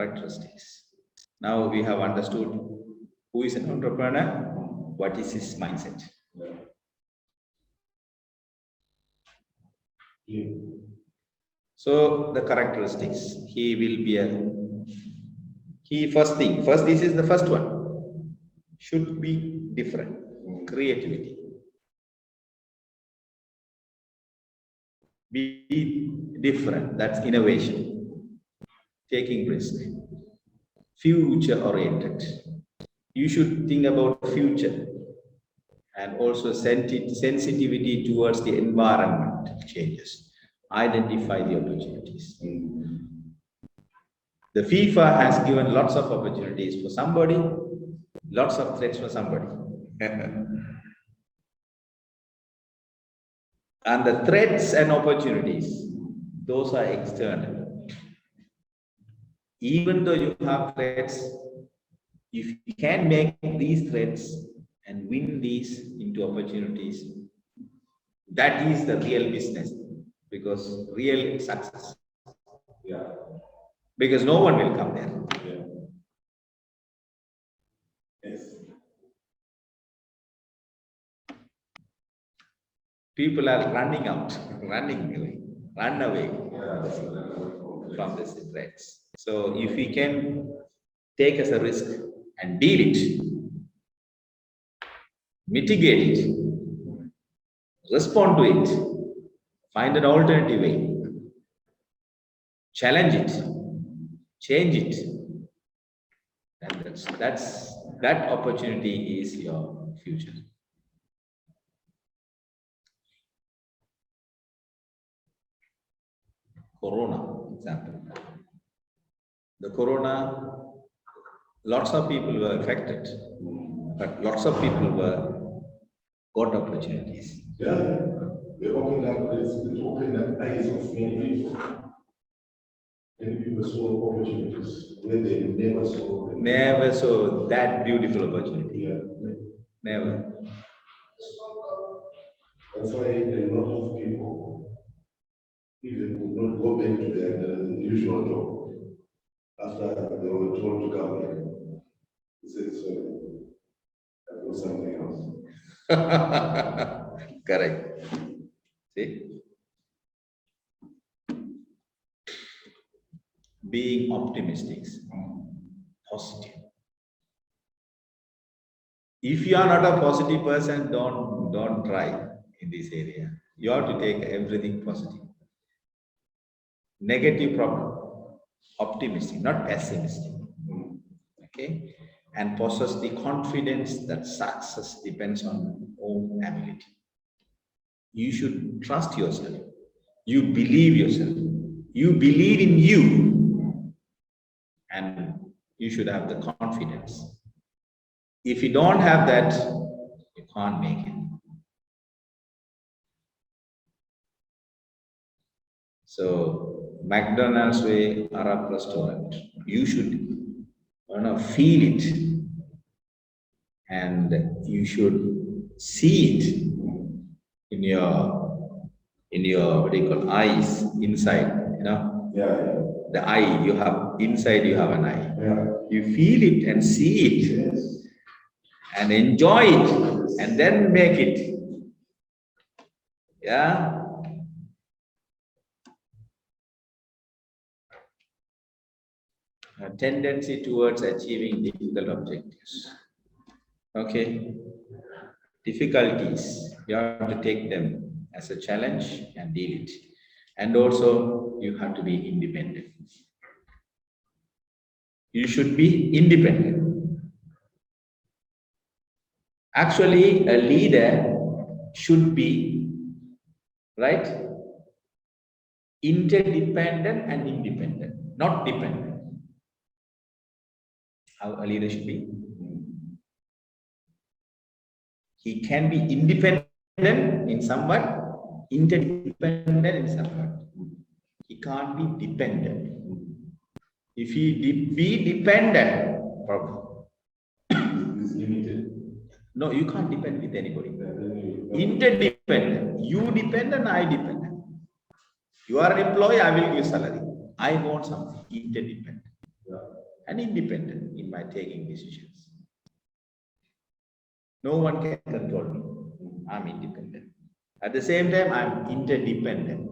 characteristics. Now we have understood who is an entrepreneur, what is his mindset. So the characteristics, he will be first this is the first one, should be different. Creativity. Be different, that's innovation. Taking risk. Future oriented. You should think about future and also sensitivity towards the environment changes. Identify the opportunities. The FIFA has given lots of opportunities for somebody, lots of threats for somebody. And the threats and opportunities, those are external. Even though you have threats, if you can make these threats and win these into opportunities, that is the real business, because real success. Yeah. Because no one will come there. Yeah. Yes. People are running out, run away from these threats. So if we can take as a risk and deal it, mitigate it, respond to it, find an alternative way, challenge it, change it, and that opportunity is your future. Corona example. The corona, lots of people were affected, but lots of people got opportunities. Yeah, they opened up eyes of many people. Many people saw opportunities where they never saw. Never saw that beautiful opportunity. Yeah. Never. That's why a lot of people even would not go back to their usual job after they were told to come here. They said, sorry, I've got something else. Correct. See? Being optimistic, positive. If you are not a positive person, don't try in this area. You have to take everything positive. Negative problem, optimistic, not pessimistic. Okay? And possess the confidence that success depends on own ability. You should trust yourself. You believe yourself. You believe in you. And you should have the confidence. If you don't have that, you can't make it. So, McDonald's way, Arab restaurant, you should feel it, and you should see it in your what do you call eyes, inside, Yeah. the eye you have inside, you have an eye. Yeah. You feel it and see it. Yes. And enjoy it, and then make it. Yeah. A tendency towards achieving difficult objectives. Okay. Difficulties, you have to take them as a challenge and deal it. And also, you have to be independent. You should be independent. Actually, a leader should be, right, interdependent and independent, not dependent. How a leader should be? He can be independent in somewhat, interdependent in somewhat. He can't be dependent. If he be dependent, problem. It's limited. No, you can't depend with anybody. Interdependent. You dependent, I dependent. You are an employee, I will give salary. I want something. Interdependent. Yeah. and independent in my taking decisions. No one can control me. I'm independent. At the same time, I'm interdependent.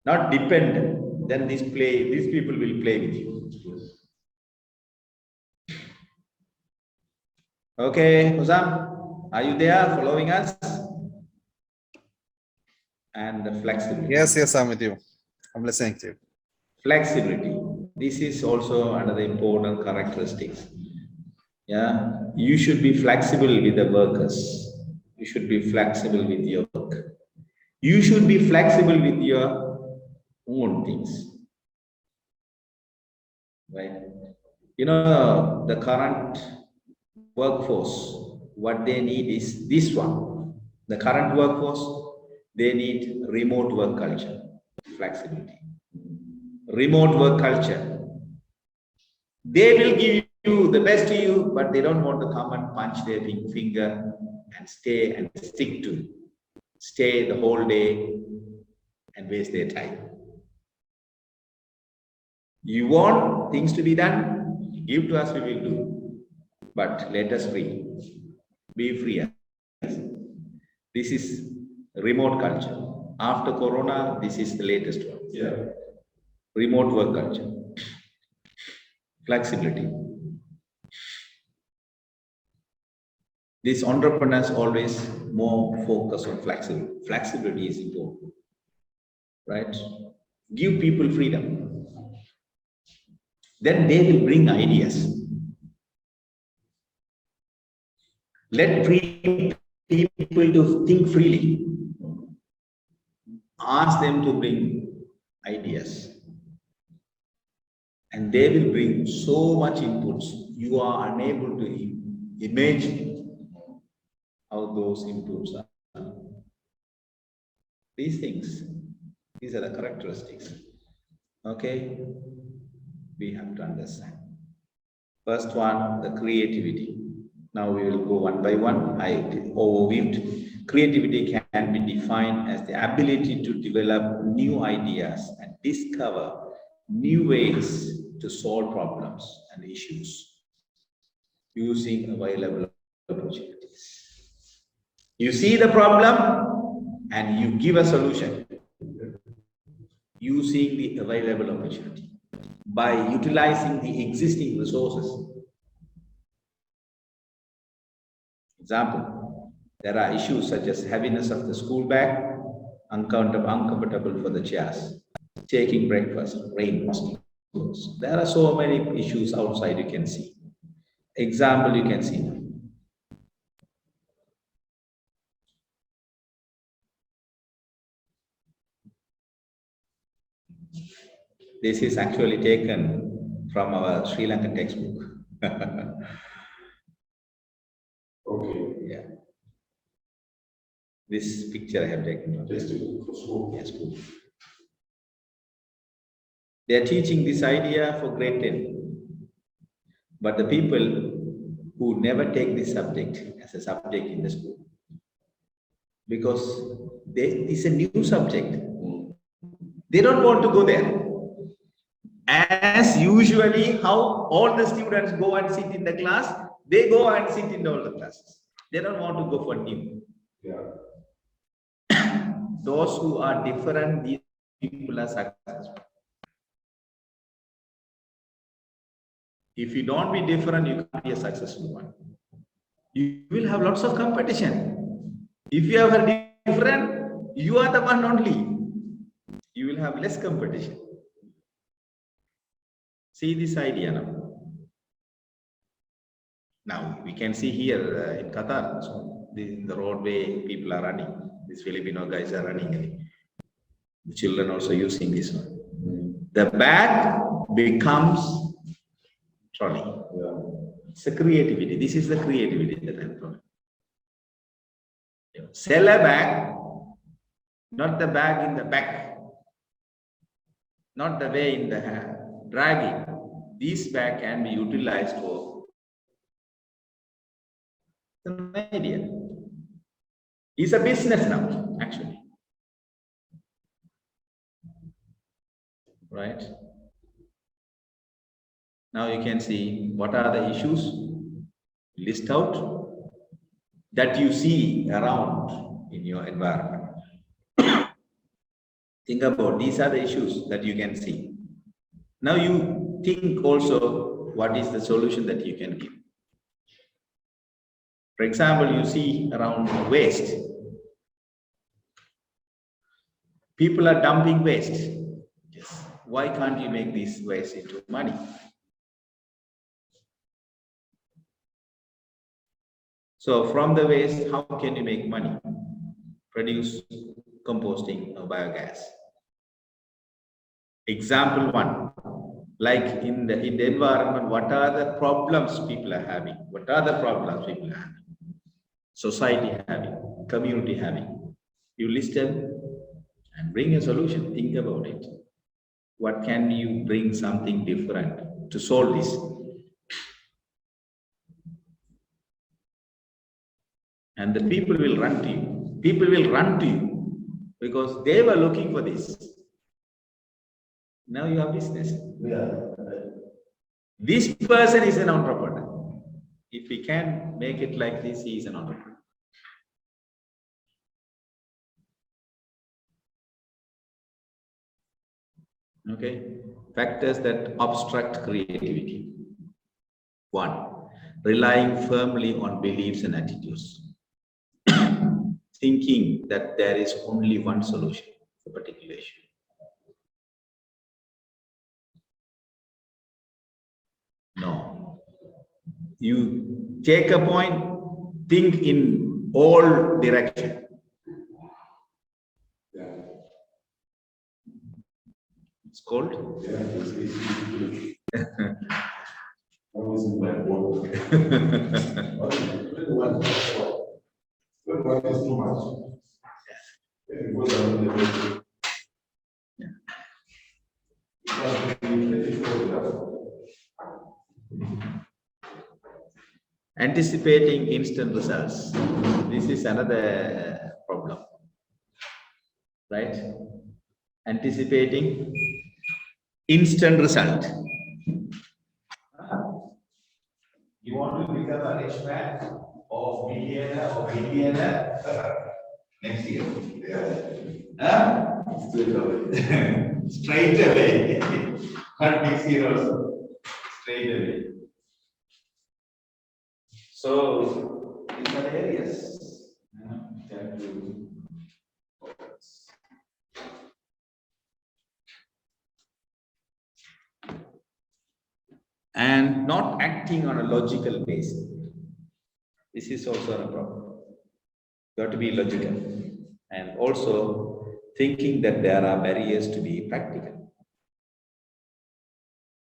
Not dependent. Then these people will play with you. Okay, Hosam, are you there following us? And the flexibility. Yes, I'm with you. I'm listening to you. Flexibility. This is also another important characteristics. Yeah, you should be flexible with the workers. You should be flexible with your work. You should be flexible with your own things. Right? You know, the current workforce, what they need is this one. The current workforce, they need remote work culture, flexibility. Remote work culture. They will give you the best to you, but they don't want to come and punch their finger and stay and stick to it. Stay the whole day and waste their time. You want things to be done, give to us, we will do. But let us free. Be free. This is remote culture. After Corona, this is the latest one. Yeah. Remote work culture. Flexibility. These entrepreneurs always more focus on flexibility. Flexibility is important, right? Give people freedom. Then they will bring ideas. Let free people to think freely. Ask them to bring ideas. And they will bring so much inputs. You are unable to imagine how those inputs are. These things, these are the characteristics. Okay? We have to understand. First one, the creativity. Now we will go one by one. I overviewed. Creativity can be defined as the ability to develop new ideas and discover new ways to solve problems and issues using available opportunities. You see the problem and you give a solution using the available opportunity by utilizing the existing resources. Example, there are issues such as heaviness of the school bag, uncomfortable for the chairs, taking breakfast, rain, mosquitoes. There are so many issues outside you can see. Example, you can see. This is actually taken from our Sri Lankan textbook. Okay. Yeah. This picture I have taken from Just for school. yes, school. They are teaching this idea for grade 10. But the people who never take this subject as a subject in the school, because it's a new subject. They don't want to go there. As usually how all the students go and sit in the class, they go and sit in all the classes. They don't want to go for new. Yeah. Those who are different, these people are successful. If you don't be different, you can't be a successful one. You will have lots of competition. If you are different, you are the one only. You will have less competition. See this idea now. Now we can see here in Qatar, so the roadway people are running. These Filipino guys are running. The children also using this one. The bag becomes trolley. Yeah. It's a creativity. This is the creativity that I'm talking. Sell a bag, not the bag in the back, not the way in the hand. Dragging. This bag can be utilized for an idea. It's a business now, actually. Right? Now you can see what are the issues, list out that you see around in your environment. Think about these are the issues that you can see. Now you think also what is the solution that you can give. For example, you see around waste. People are dumping waste. Yes. Why can't you make this waste into money? So from the waste, how can you make money? Produce composting or biogas. Example one, like in the environment, what are the problems people are having? What are the problems people are having? Society having, community having. You list them and bring a solution. Think about it. What can you bring something different to solve this? And the people will run to you. People will run to you because they were looking for this. Now you have business. Yeah. This person is an entrepreneur. If he can make it like this, he is an entrepreneur. Okay. Factors that obstruct creativity. One, relying firmly on beliefs and attitudes. Thinking that there is only one solution for a particular issue. No. You take a point, think in all direction. Yeah. It's called? Yeah, I was in my boat. One is too much. It goes down the way. Anticipating instant results. This is another problem, right? Anticipating instant result. You want to become a rich man or millionaire or billionaire next year? Yeah. Straight away. Straight away. Not next year also. Straight away. So these are the areas that you focus. And not acting on a logical basis. This is also a problem. You have to be logical and also thinking that there are barriers to be practical.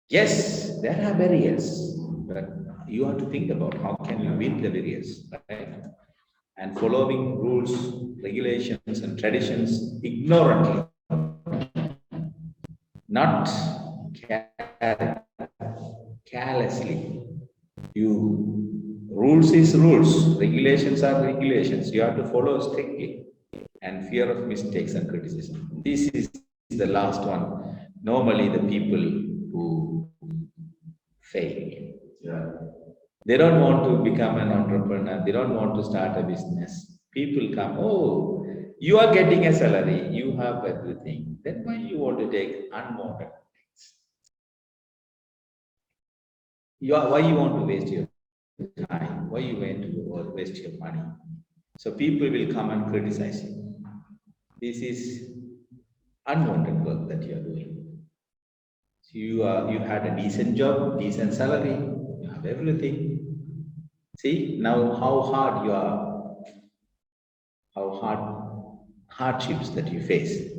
Yes, there are barriers, but you have to think about how can you win the barriers, right? And following rules, regulations, and traditions ignorantly, not carelessly. Rules is rules, regulations are regulations. You have to follow strictly, and fear of mistakes and criticism. This is the last one. Normally, the people who fail. Yeah. They don't want to become an entrepreneur. They don't want to start a business. People come, oh, you are getting a salary. You have everything. Then why you want to take unwanted things? Why you want to waste your time? Why you want to waste your money? So people will come and criticize you. This is unwanted work that you are doing. So you had a decent job, decent salary, you have everything. See now how hard you are, how hard hardships that you face.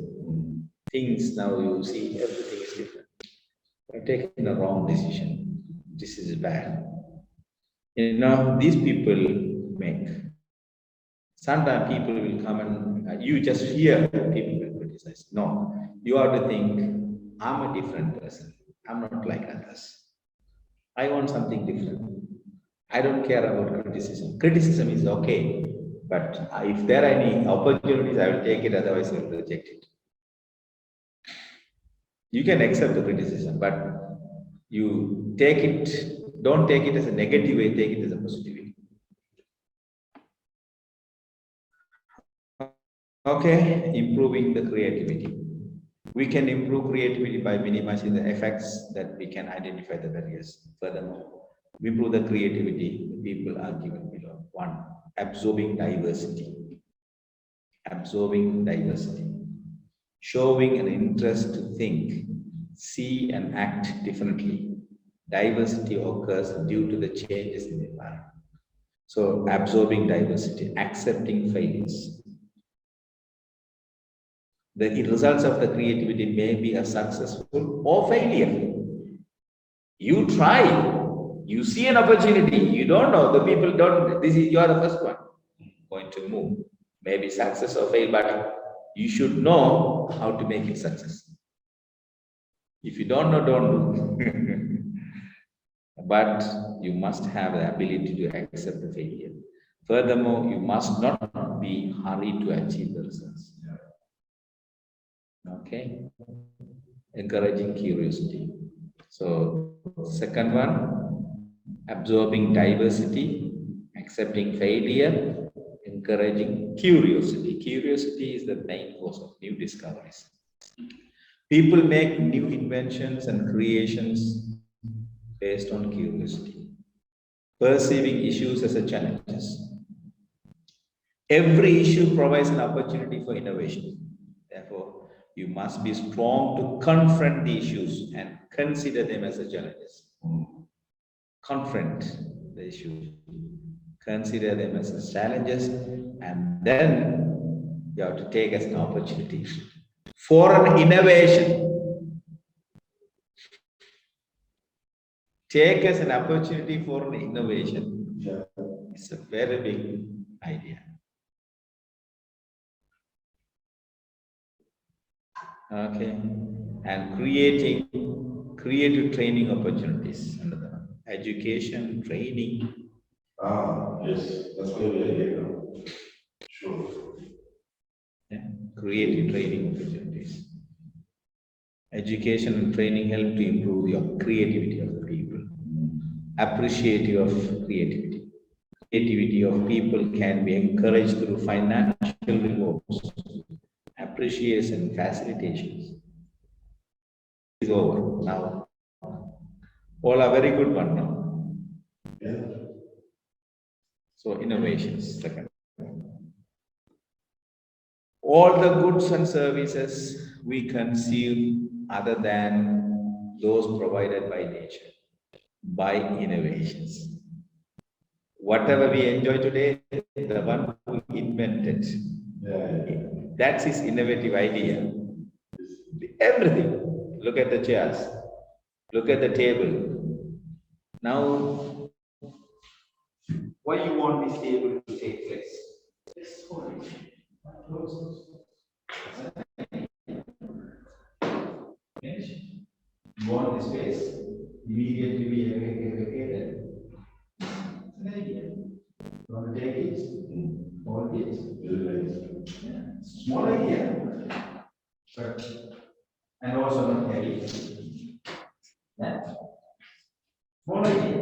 Things now you see everything is different. You're taking a wrong decision. This is bad. You know, these people make. Sometimes people will come and you just hear people will criticize. No, you have to think, I'm a different person. I'm not like others. I want something different. I don't care about criticism. Criticism is okay, but if there are any opportunities, I will take it, otherwise I will reject it. You can accept the criticism, but You take it, don't take it as a negative way, take it as a positive way. Okay, improving the creativity. We can improve creativity by minimizing the effects that we can identify the barriers. Furthermore, we improve the creativity, the people are given below. One, absorbing diversity. Absorbing diversity. Showing an interest to think, see and act differently. Diversity occurs due to the changes in the environment. So absorbing diversity, accepting failures. The results of the creativity may be a successful or failure. You try, you see an opportunity, you don't know, the people don't, you are the first one going to move. Maybe success or fail, but you should know how to make it success. If you don't know, don't do. But you must have the ability to accept the failure. Furthermore, you must not be hurried to achieve the results. Okay, encouraging curiosity. So second one, absorbing diversity, accepting failure, encouraging curiosity. Curiosity is the main cause of new discoveries. People make new inventions and creations based on curiosity, perceiving issues as a challenges. Every issue provides an opportunity for innovation. Therefore, you must be strong to confront the issues and consider them as a challenges. Confront the issues, consider them as challenges, and then you have to take as an opportunity for an innovation. Take as an opportunity for an innovation. Yeah. It's a very big idea. Okay, and creating creative training opportunities. Another one. Education, training. Yes, that's where we are here now. Sure. Yeah. Creative training opportunities. Education and training help to improve your creativity of the people. Appreciative of creativity. Creativity of people can be encouraged through financial rewards, appreciation, facilitations. Is over now. All are very good one now. Yeah. So innovations, second. All the goods and services we consume other than those provided by nature, by innovations. Whatever we enjoy today, the one who invented, that's his innovative idea. Everything. Look at the chairs. Look at the table. Now, why you want this table to take place? Just hold it. Finish. You want the space immediately be vacated. It's an idea. You want to take it? Hold it. Very nice. Yeah. Small idea. But, and also not heavy. Yeah. Small idea.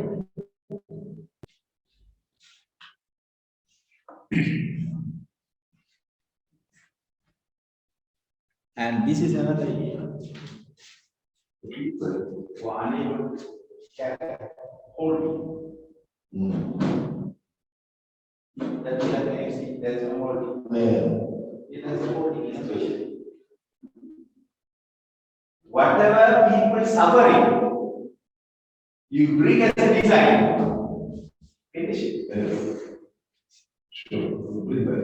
And this is another idea. People who are unable to hold it. That's like you see, there's no holding. Yeah. It has a holding especially. Whatever people suffering, you bring as a design. Finish it. Yes. Sure. Bring that.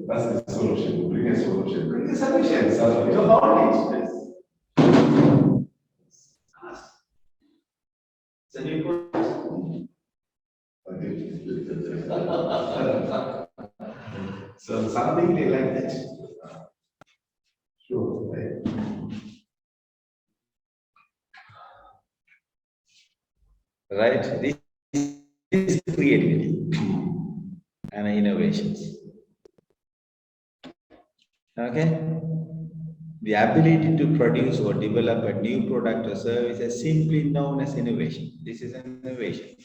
That's the solution. Bring a solution. Bring the solution. You hold it. It's a new process. So something like that. Sure. Right. Right? This is creativity and innovations. Okay? The ability to produce or develop a new product or service is simply known as innovation. This is an innovation.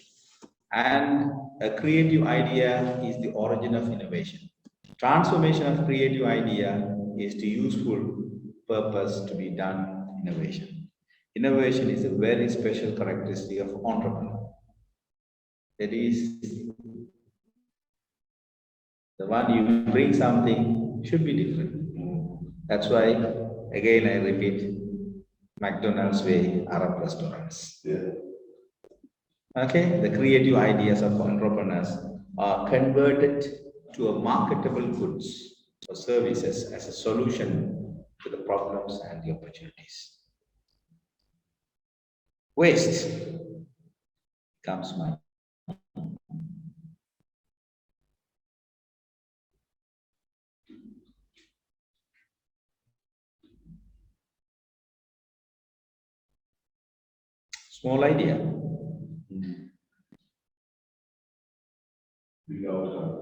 And a creative idea is the origin of innovation. Transformation of creative idea is to useful purpose to be done innovation. Innovation is a very special characteristic of entrepreneur. That is, the one you bring something should be different. That's why, again, I repeat, McDonald's way, Arab restaurants. Yeah. Okay, the creative ideas of entrepreneurs are converted to a marketable goods or services as a solution to the problems and the opportunities. Waste comes my small idea. Big outcome.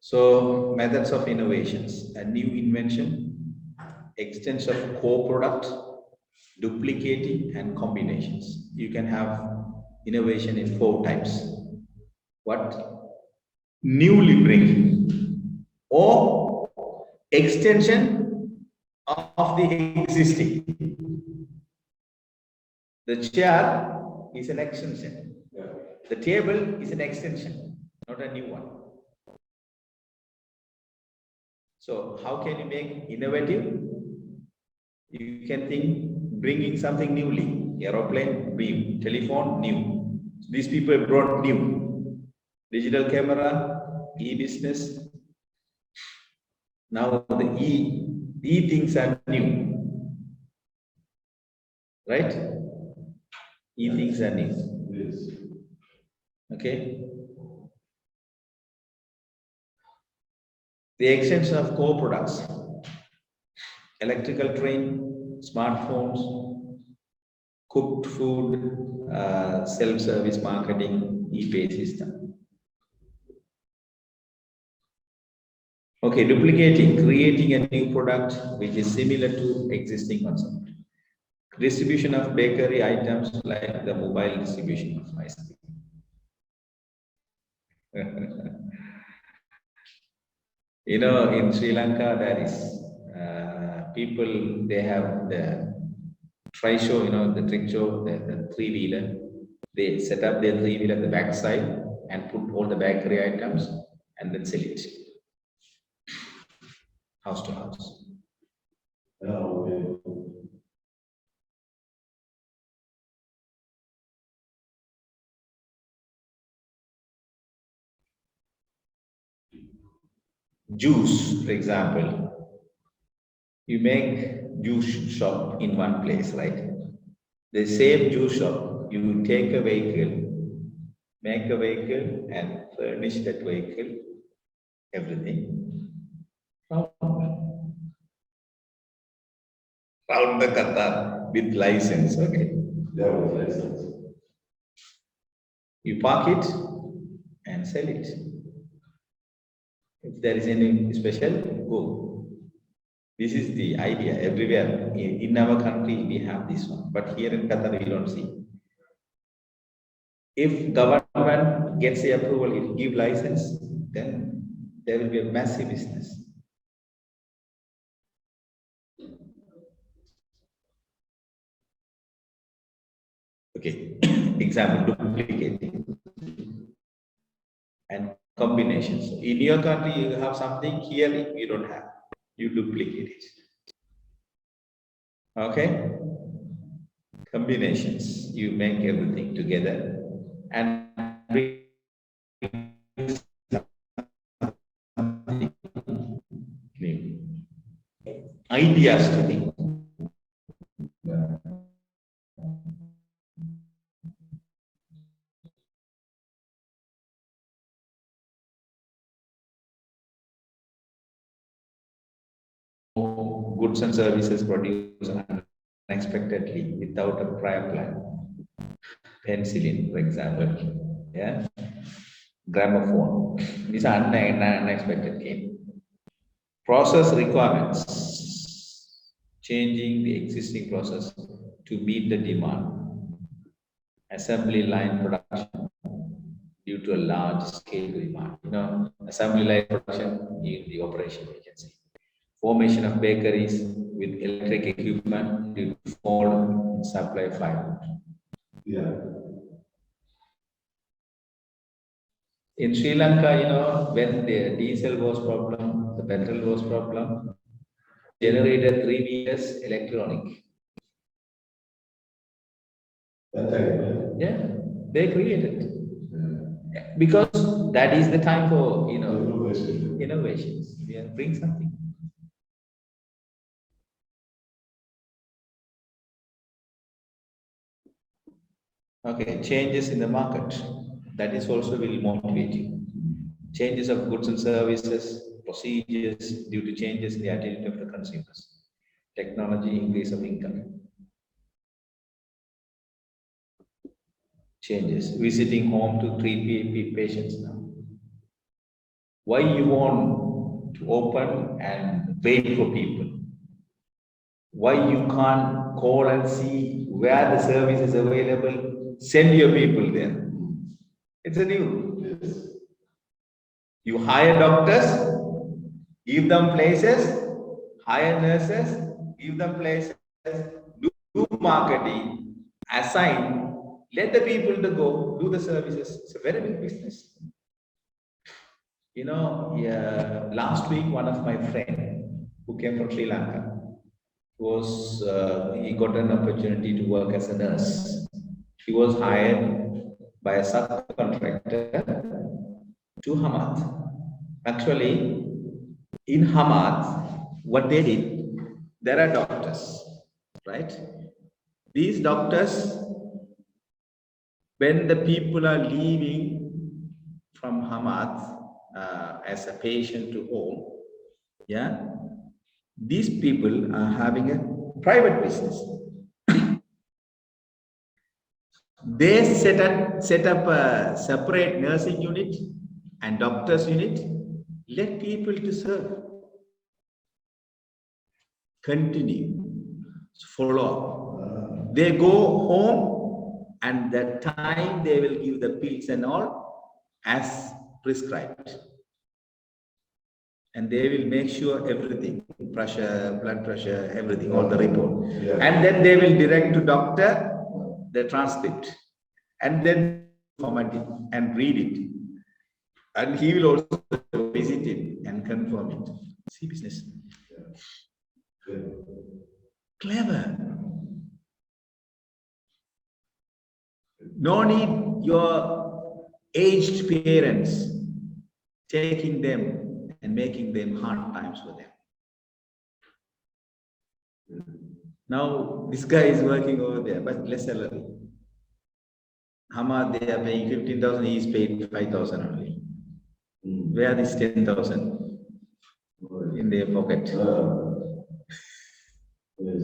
So, methods of innovations, a new invention, extension of core product, duplicating and combinations. You can have innovation in 4 types. What? Newly bring or extension of the existing. The chair is an extension. Yeah. The table is an extension, not a new one. So how can you make innovative? You can think bringing something newly. Aeroplane, new. Telephone, new. These people brought new. Digital camera, e-business. Now the e things are new. Right? E things are new. Yes. Okay? The extension of core products, electrical train, smartphones, cooked food, self-service marketing, e-pay system. Okay, duplicating, creating a new product which is similar to existing concept. Distribution of bakery items like the mobile distribution of ice cream. You know, in Sri Lanka, there is people, they have the try show, you know, the trick show, the three-wheeler. They set up their three-wheeler at the back side and put all the bakery items and then sell it house to house. Yeah, okay. Juice, for example, you make juice shop in one place, right? The same juice shop, you take a vehicle, make a vehicle and furnish that vehicle, everything. Round the Qatar with license, okay? Yeah, with license. You park it and sell it. If there is any special, go. This is the idea everywhere. In our country, we have this one, but here in Qatar, we don't see. If government gets the approval, it give license, then there will be a massive business. Okay, example, duplicating and combinations. In your country, you have something, here you don't have. You duplicate it. Okay? Combinations. You make everything together and bring something new. Ideas to think. Goods and services produced unexpectedly without a prior plan. penicillin, for example, yeah, gramophone. These are unexpected came. Process requirements, changing the existing process to meet the demand. Assembly line production due to a large scale demand. Assembly line production in the operation, we can see. Formation of bakeries with electric equipment due to fall in supply firewood. Yeah. In Sri Lanka, when the diesel was problem, the petrol was problem, generated 3 meters electronic. That time, Yeah, they created. Because that is the time for, innovations. Yeah, bring something. Okay, changes in the market. That is also will motivate you. Changes of goods and services, procedures due to changes in the attitude of the consumers. Technology, increase of income. Changes. Visiting home to treat patients now. Why you want to open and wait for people? Why you can't call and see where the service is available? Send your people there. It's a new. yes. You hire doctors, give them places, hire nurses, give them places, do marketing, assign, let the people to go do the services. It's a very big business. Yeah, last week one of my friend who came from Sri Lanka he got an opportunity to work as a nurse. He was hired by a subcontractor to Hamad. Actually, in Hamad, what they did, there are doctors, right? These doctors, when the people are leaving from Hamad as a patient to home, yeah, these people are having a private business. They set up a separate nursing unit and doctors unit. Let people to serve. Continue. Follow up. They go home and that time they will give the pills and all as prescribed. And they will make sure everything, pressure, blood pressure, everything, all the report. Yeah. And then they will direct to doctor the transcript. And then format it and read it. And he will also visit it and confirm it. See business. Yeah. Clever. No need your aged parents taking them and making them hard times for them. Now, this guy is working over there, but less salary. Hamad, they are paying 15,000, he is paid 5,000 only. Where is 10,000 in their pocket? Yes.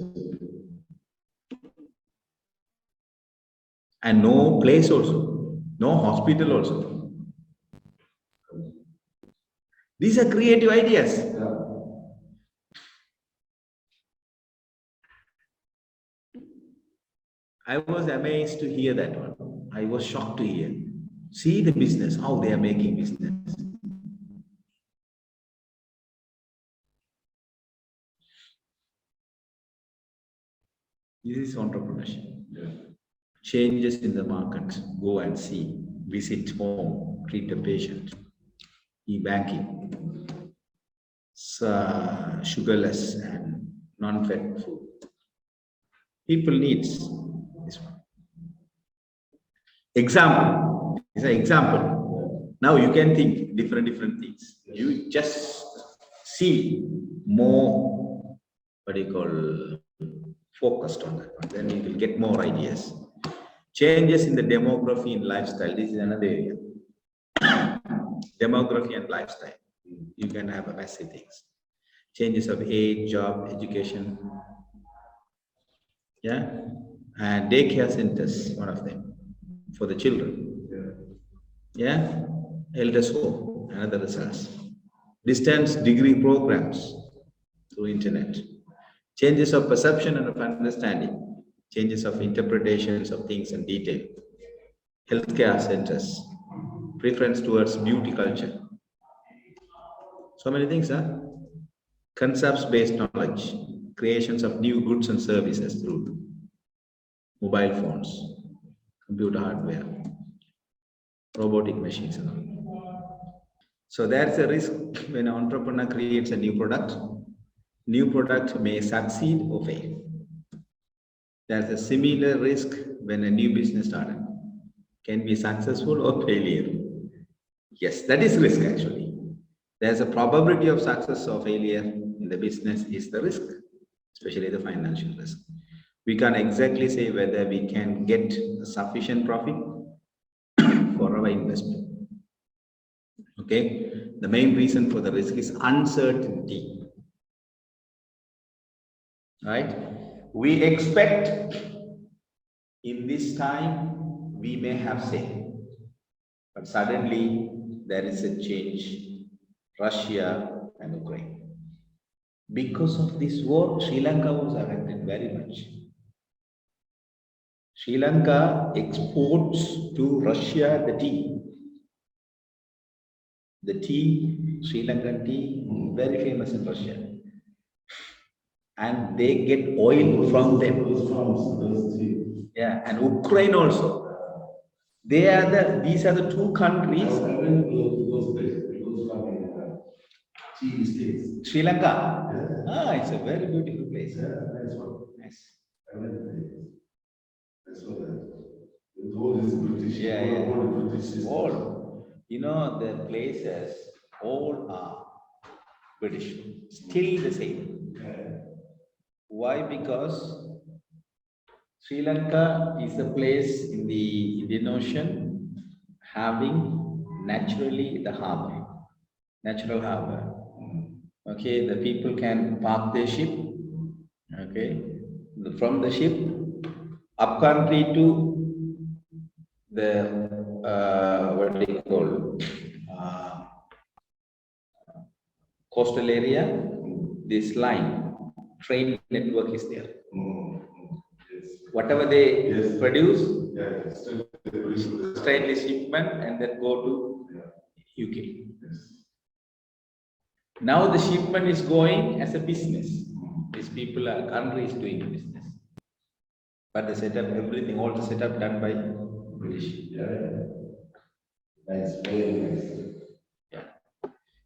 And no place also, no hospital also. These are creative ideas. Yeah. I was amazed to hear that one. I was shocked to hear. See the business, how they are making business. This is entrepreneurship. Yeah. Changes in the market, go and see, visit home, treat a patient, e-banking, sugarless and non-fat food. People needs this one. Example, it's an example. Now you can think different things. You just see more, focused on that one. Then you will get more ideas. Changes in the demography and lifestyle. This is another area. Demography and lifestyle. You can have a massive things. Changes of age, job, education. Yeah. And daycare centers, one of them. for the children. Yeah, elders home, another results. Distance degree programs through internet. Changes of perception and of understanding. Changes of interpretations of things in detail. Healthcare centers. Preference towards beauty culture. So many things, huh? Concepts-based knowledge. Creations of new goods and services through mobile phones, computer hardware, robotic machines and all. So that's a risk when an entrepreneur creates a new product. New product may succeed or fail. There's a similar risk when a new business started. Can be successful or failure. Yes, that is risk actually. There's a probability of success or failure in the business is the risk, especially the financial risk. We can't exactly say whether we can get sufficient profit for our investment. Okay, the main reason for the risk is uncertainty. Right? We expect in this time we may have sale, but suddenly there is a change. Russia and Ukraine. Because of this war, Sri Lanka was affected very much. Sri Lanka exports to Russia the tea. The tea, Sri Lankan tea, very famous in Russia. And they get oil from them. Yeah, and Ukraine also. These are the two countries. Sri Lanka. Yeah. Ah, it's a very beautiful place. Yeah, nice one. Nice. I went there. I saw that. With all these British, Yeah, all the British systems. all. You know, the places all are British, still the same. Yeah. Why? Because Sri Lanka is a place in the Indian Ocean having naturally the harbor, natural harbor. Okay, the people can park their ship. Okay, from the ship up country to the what do you call coastal area. This line, train network is there. Yes. Whatever they produce, Yeah, straightly shipment and then go to UK. Yes. Now the shipment is going as a business. These people are country is doing business. But the setup, everything, all the setup done by British. Yeah. Nice, very nice. Yeah.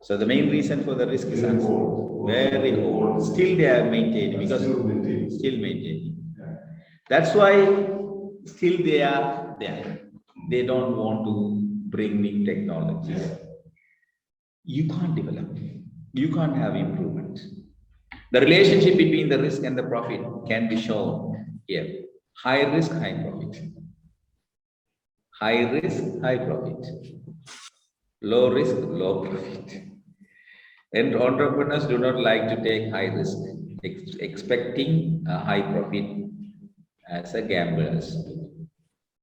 So the main reason for the risk is very old. Still they are maintaining because still maintaining. Yeah. That's why still they are there. They don't want to bring new technologies. Yeah. You can't develop. You can't have improvement. The relationship between the risk and the profit can be shown here. High risk, high profit. High risk, high profit. Low risk, low profit. And entrepreneurs do not like to take high risk, expecting a high profit as a gamblers.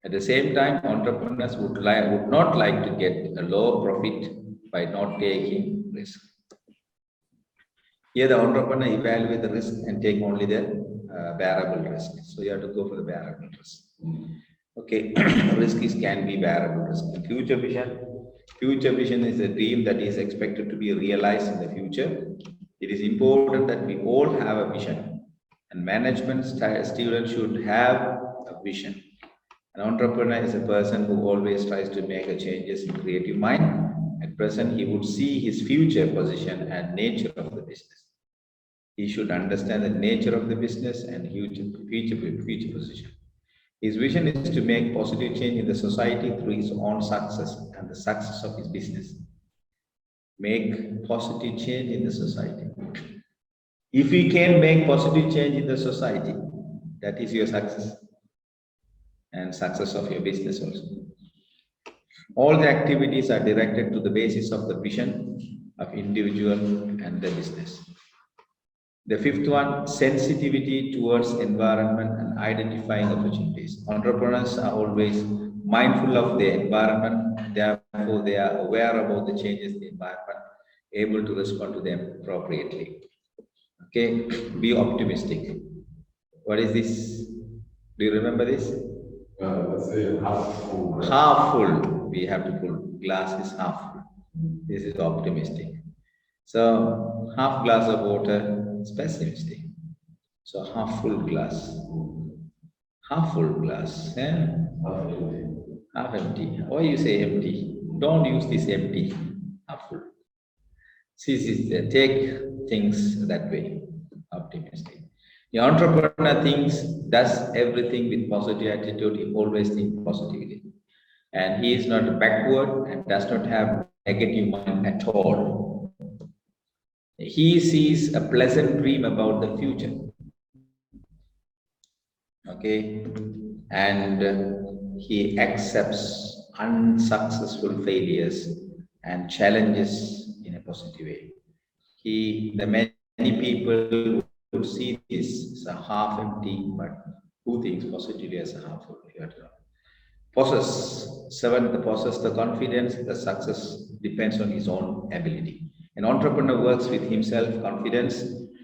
At the same time, entrepreneurs would not like to get a low profit by not taking risk. Here, the entrepreneur evaluate the risk and take only the bearable risk. So you have to go for the bearable risk. Okay, risk can be bearable risk. Future vision is a dream that is expected to be realized in the future. It is important that we all have a vision, and management students should have a vision. An entrepreneur is a person who always tries to make a changes in creative mind. At present, he would see his future position and nature of the business. He should understand the nature of the business and future position. His vision is to make positive change in the society through his own success and the success of his business. Make positive change in the society. If you can make positive change in the society, that is your success and success of your business also. All the activities are directed to the basis of the vision of individual and the business. The fifth one, sensitivity towards environment and identifying opportunities. Entrepreneurs are always mindful of the environment, therefore they are aware about the changes in the environment, able to respond to them appropriately. Okay, be optimistic. What is this? Do you remember this? Let's say half full. Half full. We have to pull. Glass is half full. This is optimistic. So half glass of water is pessimistic. So half full glass. Half full glass. Yeah? Half empty. Why you say empty? Don't use this empty. Half full. See, take things that way. Optimistic. The entrepreneur does everything with positive attitude. He always thinks positively. And he is not backward and does not have negative mind at all. He sees a pleasant dream about the future. Okay, and he accepts unsuccessful failures and challenges in a positive way. The many people would see this as a half empty, but who thinks positively as a half full? Possess the confidence that success depends on his own ability. An entrepreneur works with himself, confidence.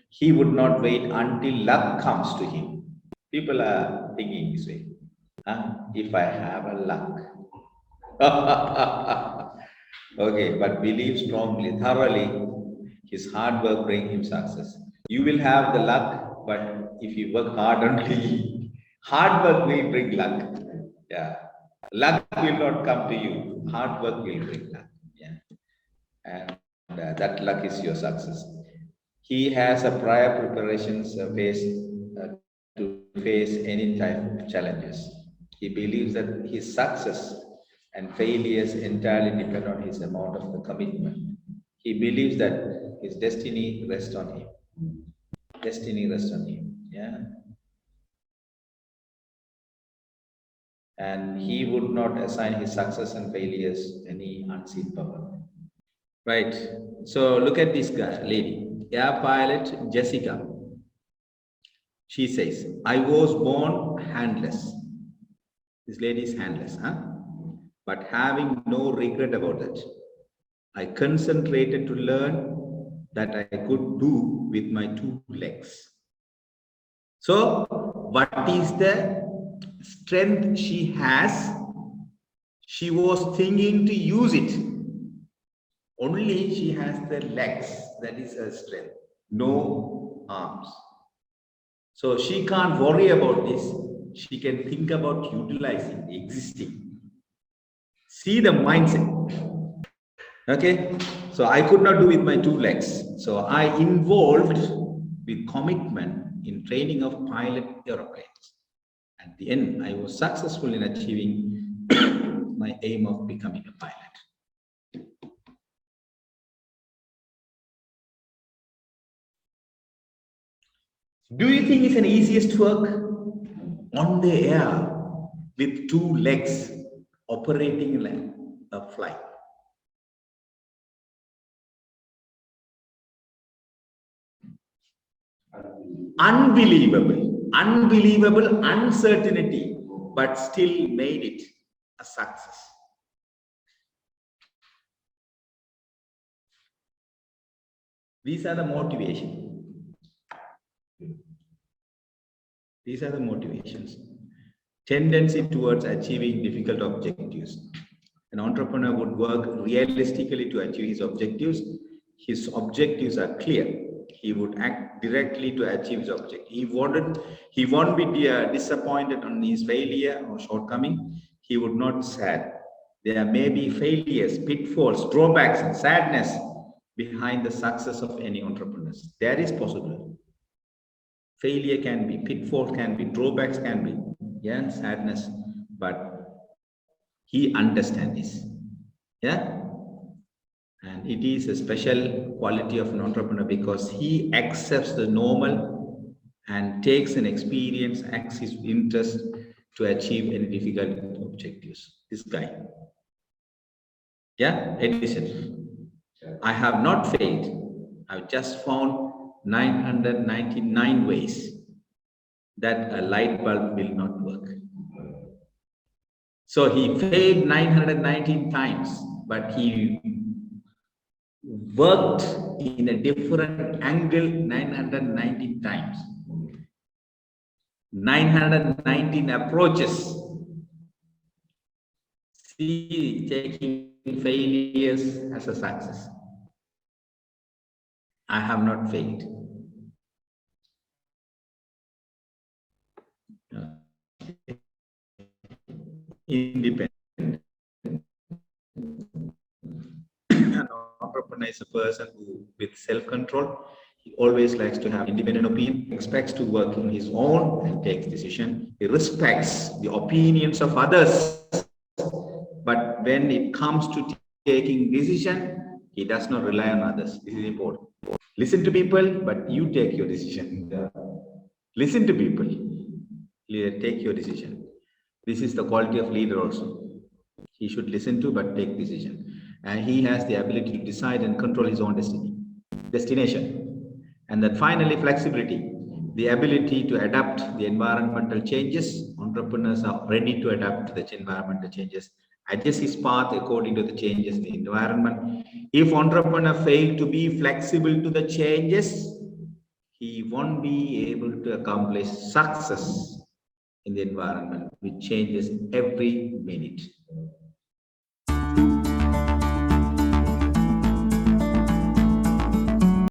He would not wait until luck comes to him. People are thinking this way. If I have a luck. Okay, but believe strongly, thoroughly, his hard work brings him success. You will have the luck, but if you work hard only, hard work will bring luck. Yeah. Luck will not come to you. Hard work will bring luck. Yeah. And that luck is your success. He has a prior preparations to face any type of challenges. He believes that his success and failures entirely depend on his amount of the commitment. He believes that his destiny rests on him. Destiny rests on him. Yeah. And he would not assign his success and failures any unseen power. Right. So look at this lady, air pilot Jessica. She says, I was born handless. This lady is handless, but having no regret about it. I concentrated to learn that I could do with my 2 legs. So, what is the strength she has? She was thinking to use it. Only she has the legs, that is her strength, no arms. So she can't worry about this. She can think about utilizing the existing. See the mindset. Okay, so I could not do with my 2 legs. So I involved with commitment in training of pilot aeroplanes. At the end, I was successful in achieving my aim of becoming a pilot. Do you think it's an easiest work? On the air with 2 legs operating like a flight. Unbelievable uncertainty, but still made it a success. These are the motivations. These are the motivations. Tendency towards achieving difficult objectives. An entrepreneur would work realistically to achieve his objectives. His objectives are clear. He would act directly to achieve his objective. He won't be disappointed on his failure or shortcoming. He would not be sad. There may be failures, pitfalls, drawbacks, and sadness behind the success of any entrepreneurs. That is possible. Failure can be, pitfalls can be, drawbacks can be, yeah, sadness, but he understands this, yeah. And it is a special quality of an entrepreneur because he accepts the normal and takes an experience, acts his interest to achieve any difficult objectives. This guy, yeah, Edison. I have not failed. I've just found 999 ways that a light bulb will not work. So he failed 919 times, but he worked in a different angle 919 times. 919 approaches. See, taking failures as a success. I have not failed. Independent. An entrepreneur is a person who, with self-control, he always likes to have independent opinion, expects to work on his own and takes decision. He respects the opinions of others, but when it comes to taking decision, he does not rely on others. This is important. Listen to people, but you take your decision. Listen to people, take your decision. This is the quality of leader also. He should listen to but take decision. And he has the ability to decide and control his own destination. And then finally, flexibility, the ability to adapt the environmental changes. Entrepreneurs are ready to adapt to the environmental changes, adjust his path according to the changes in the environment. If entrepreneur fail to be flexible to the changes, he won't be able to accomplish success in the environment, which changes every minute.